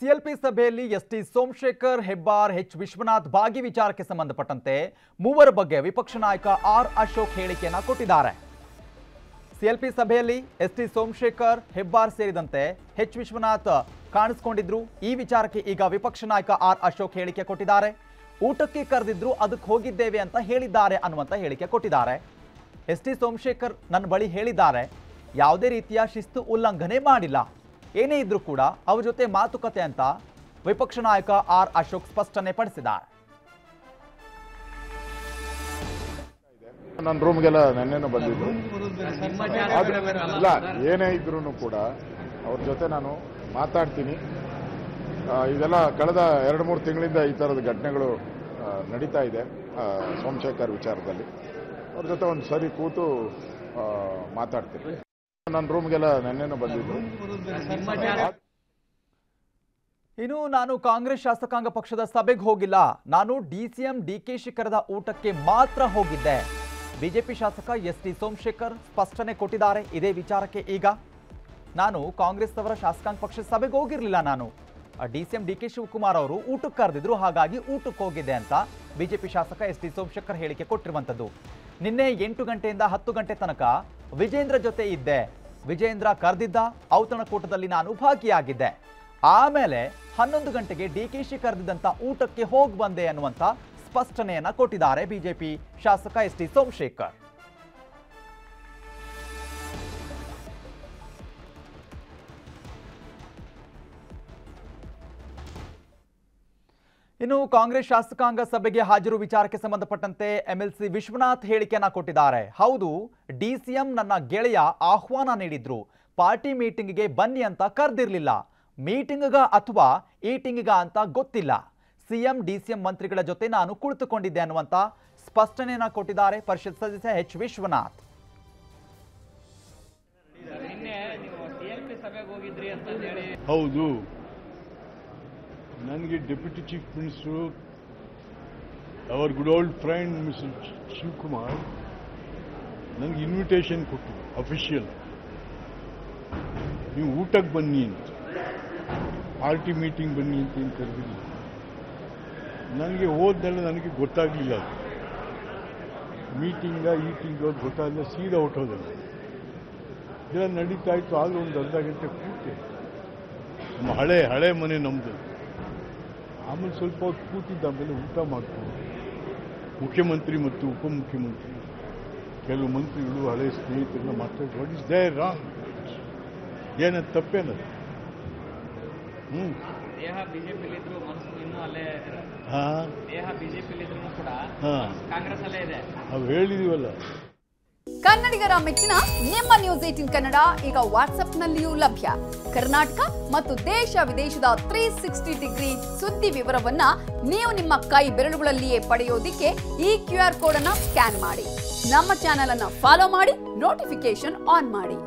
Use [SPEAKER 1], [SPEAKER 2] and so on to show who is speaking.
[SPEAKER 1] CLP ಸಭೆಯಲ್ಲಿ ST Somashekar, Hebbar, H Vishwanath ಭಾಗಿ ವಿಚಾರಕ್ಕೆ ಸಂಬಂಧಪಟ್ಟಂತೆ ಮೂವರ ಬಗ್ಗೆ ವಿಪಕ್ಷ ನಾಯಕ ಆರ್ ಅಶೋಕ್ ಹೇಳಿಕೆಯನ್ನು ಕೊಟ್ಟಿದ್ದಾರೆ. ಸಿಎಲ್ಪಿ ಸಭೆಯಲ್ಲಿ ಎಸ್ಟಿ ಸೋಮಶೇಖರ್, ಹೆಬ್ಬಾರ್ ಸೇರಿದಂತೆ ಎಚ್ ವಿಶ್ವನಾಥ್ ಕಾಣಿಸಿಕೊಂಡಿದ್ರು. ಈ ವಿಚಾರಕ್ಕೆ ಈಗ ವಿಪಕ್ಷ ನಾಯಕ ಆರ್ ಅಶೋಕ್ ಹೇಳಿಕೆ ಕೊಟ್ಟಿದ್ದಾರೆ. ಊಟಕ್ಕೆ ಕರೆದಿದ್ರು, ಅದಕ್ಕೆ ಹೋಗಿದ್ದೇವೆ ಅಂತ ಹೇಳಿದ್ದಾರೆ ಅನ್ನುವಂತ ಹೇಳಿಕೆ ಕೊಟ್ಟಿದ್ದಾರೆ. ಎಸ್ಟಿ ಸೋಮಶೇಖರ್ ನನ್ನ ಬಳಿ ಹೇಳಿದ್ದಾರೆ, ಯಾವುದೇ ರೀತಿಯ ಶಿಸ್ತು ಉಲ್ಲಂಘನೆ ಮಾಡಿಲ್ಲ, ಏನೇ ಇದ್ರೂ ಕೂಡ ಅವರ ಜೊತೆ ಮಾತುಕತೆ ಅಂತ ವಿಪಕ್ಷ ನಾಯಕ ಆರ್ ಅಶೋಕ್ ಸ್ಪಷ್ಟನೆ ಪಡಿಸಿದ್ದಾರೆ.
[SPEAKER 2] ನನ್ನ ರೂಮ್ಗೆಲ್ಲ ನೆನ್ನೆನೂ ಬಂದಿದ್ದು ಇಲ್ಲ, ಏನೇ ಇದ್ರೂ ಕೂಡ ಅವ್ರ ಜೊತೆ ನಾನು ಮಾತಾಡ್ತೀನಿ. ಇದೆಲ್ಲ ಕಳೆದ 2-3 ತಿಂಗಳಿಂದ ಈ ಥರದ ಘಟನೆಗಳು ನಡೀತಾ ಇದೆ. ಸೋಮಶೇಖರ್ ವಿಚಾರದಲ್ಲಿ ಅವ್ರ ಜೊತೆ ಒಂದು ಸರಿ ಕೂತು ಮಾತಾಡ್ತೀನಿ. ನನ್ನ ರೂಮ್ಗೆಲ್ಲ ನೆನ್ನೆನೂ ಬಂದಿದ್ದು.
[SPEAKER 1] ಇನ್ನು ನಾನು ಕಾಂಗ್ರೆಸ್ ಶಾಸಕಾಂಗ ಪಕ್ಷದ ಸಭೆಗೆ ಹೋಗಿಲ್ಲ, ನಾನು ಡಿಸಿಎಂ ಡಿಕೆಶಿ ಕರೆದ ಊಟಕ್ಕೆ ಮಾತ್ರ ಹೋಗಿದ್ದೆ. ಬಿಜೆಪಿ ಶಾಸಕ ಎಸ್ಟಿ ಸೋಮಶೇಖರ್ ಸ್ಪಷ್ಟನೆ ಕೊಟ್ಟಿದ್ದಾರೆ. ಇದೇ ವಿಚಾರಕ್ಕೆ ಈಗ ನಾನು ಕಾಂಗ್ರೆಸ್ ಅವರ ಶಾಸಕಾಂಗ ಪಕ್ಷದ ಸಭೆಗೆ ಹೋಗಿರಲಿಲ್ಲ, ನಾನು ಡಿಸಿಎಂ ಡಿಕೆ ಶಿವಕುಮಾರ್ ಅವರು ಊಟಕ್ಕೆ ಕರೆದಿದ್ರು, ಹಾಗಾಗಿ ಊಟಕ್ಕೆ ಹೋಗಿದ್ದೆ ಅಂತ ಬಿಜೆಪಿ ಶಾಸಕ ಎಸ್ಟಿ ಸೋಮಶೇಖರ್ ಹೇಳಿಕೆ ಕೊಟ್ಟಿರುವಂಥದ್ದು. ನಿನ್ನೆ 8 ಗಂಟೆಯಿಂದ 10 ಗಂಟೆ ತನಕ ವಿಜೇಂದ್ರ ಜೊತೆ ಇದ್ದೆ. ವಿಜೇಂದ್ರ ಕರೆದಿದ್ದ ಔತಣಕೂಟದಲ್ಲಿ ನಾನು ಭಾಗಿಯಾಗಿದ್ದೆ. ಆಮೇಲೆ 11 ಗಂಟೆಗೆ ಡಿಕೆಶಿ ಕರೆದಿದ್ದಂತ ಊಟಕ್ಕೆ ಹೋಗಿ ಬಂದೆ ಅನ್ನುವಂತ ಸ್ಪಷ್ಟನೆಯನ್ನ ಕೊಟ್ಟಿದ್ದಾರೆ ಬಿಜೆಪಿ ಶಾಸಕ ಎಸ್ಟಿ ಸೋಮಶೇಖರ್. ಇನ್ನು ಕಾಂಗ್ರೆಸ್ ಶಾಸಕಾಂಗ ಸಭೆಗೆ ಹಾಜರು ವಿಚಾರಕ್ಕೆ ಸಂಬಂಧಪಟ್ಟಂತೆ ಎಂಎಲ್ಸಿ ವಿಶ್ವನಾಥ್ ಹೇಳಿಕೆಯನ್ನ ಕೊಟ್ಟಿದ್ದಾರೆ. ಹೌದು, ಡಿಸಿಎಂ ನನ್ನ ಗೆಳೆಯ ಆಹ್ವಾನ ನೀಡಿದ್ರು, ಪಾರ್ಟಿ ಮೀಟಿಂಗ್ಗೆ ಬನ್ನಿ ಅಂತ ಕರೆದಿರಲಿಲ್ಲ. ಮೀಟಿಂಗ್ಗ ಅಥವಾ ಈಟಿಂಗ್ಗ ಅಂತ ಗೊತ್ತಿಲ್ಲ. ಸಿಎಂ ಡಿಸಿಎಂ ಮಂತ್ರಿಗಳ ಜೊತೆ ನಾನು ಕುಳಿತುಕೊಂಡಿದ್ದೆ ಅನ್ನುವಂತ ಸ್ಪಷ್ಟನೆಯನ್ನ ಕೊಟ್ಟಿದ್ದಾರೆ ಪರಿಷತ್ ಸದಸ್ಯ ಎಚ್ ವಿಶ್ವನಾಥ್.
[SPEAKER 3] ಹೌದು, ನನಗೆ deputy chief minister, our good old friend mister Shivakumar ನನಗೆ ಇನ್ವಿಟೇಷನ್ ಕೊಟ್ಟರು, ಅಫಿಷಿಯಲ್. ನೀವು ಊಟಕ್ಕೆ ಬನ್ನಿ ಅಂತ, ಪಾರ್ಟಿ ಮೀಟಿಂಗ್ ಬನ್ನಿ ಅಂತ ಏನು ಕರೆದಿಲ್ಲ. ನನಗೆ ಹೋದ್ನೆಲ್ಲ ನನಗೆ ಗೊತ್ತಾಗಲಿಲ್ಲ, ಅದು ಮೀಟಿಂಗ ಈಟಿಂಗ್ ಅದು ಗೊತ್ತಾಗಲಿಲ್ಲ, ಸೀದಾ ಹೊಟ್ಟೋದಲ್ಲ. ಇದೆಲ್ಲ ನಡೀತಾ ಇತ್ತು. ಆಗಲೂ ಒಂದು ಅರ್ಧ ಗಂಟೆ ಕೂತೆ. ನಮ್ಮ ಹಳೆ ಮನೆ ನಮ್ಮದು. ಆಮೇಲೆ ಸ್ವಲ್ಪ ಹೊತ್ತು ಕೂತಿದ್ದ, ಆಮೇಲೆ ಊಟ ಮಾಡ್ಕೊಂಡು ಮುಖ್ಯಮಂತ್ರಿ ಮತ್ತು ಉಪಮುಖ್ಯಮಂತ್ರಿ, ಕೆಲವು ಮಂತ್ರಿಗಳು, ಹಳೆ ಸ್ನೇಹಿತರನ್ನ ಮಾತಾಡಿ, ವಾಟ್ ಇಸ್ ದೇರ್ ರಾಂಗ್, ಏನದು ತಪ್ಪೇನದು?
[SPEAKER 4] ದೇಹ ಬಿಜೆಪಿಲಿದ್ರು ಮನಸ್ಸು ಇನ್ನೂ ಅಲ್ಲೇ. ದೇಹ ಬಿಜೆಪಿಲಿದ್ರು ಕೂಡ ಕಾಂಗ್ರೆಸ್ ಅಲ್ಲೇ ಇದೆ.
[SPEAKER 3] ನಾವು ಹೇಳಿದೀವಲ್ಲ.
[SPEAKER 5] ಕನ್ನಡಿಗರ ಮೆಚ್ಚಿನ ನಿಮ್ಮ ನ್ಯೂಸ್ 18 ಕನ್ನಡ ಈಗ ವಾಟ್ಸ್ಆಪ್ನಲ್ಲಿಯೂ ಲಭ್ಯ. ಕರ್ನಾಟಕ ಮತ್ತು ದೇಶ ವಿದೇಶದ 360 ಡಿಗ್ರಿ ಸುದ್ದಿ ವಿವರವನ್ನ ನೀವು ನಿಮ್ಮ ಕೈ ಬೆರಳುಗಳಲ್ಲಿಯೇ ಪಡೆಯೋದಿಕ್ಕೆ ಈ QR ಕೋಡ್ ಅನ್ನ ಸ್ಕ್ಯಾನ್ ಮಾಡಿ. ನಮ್ಮ ಚಾನೆಲ್ ಅನ್ನ ಫಾಲೋ ಮಾಡಿ, ನೋಟಿಫಿಕೇಶನ್ ಆನ್ ಮಾಡಿ.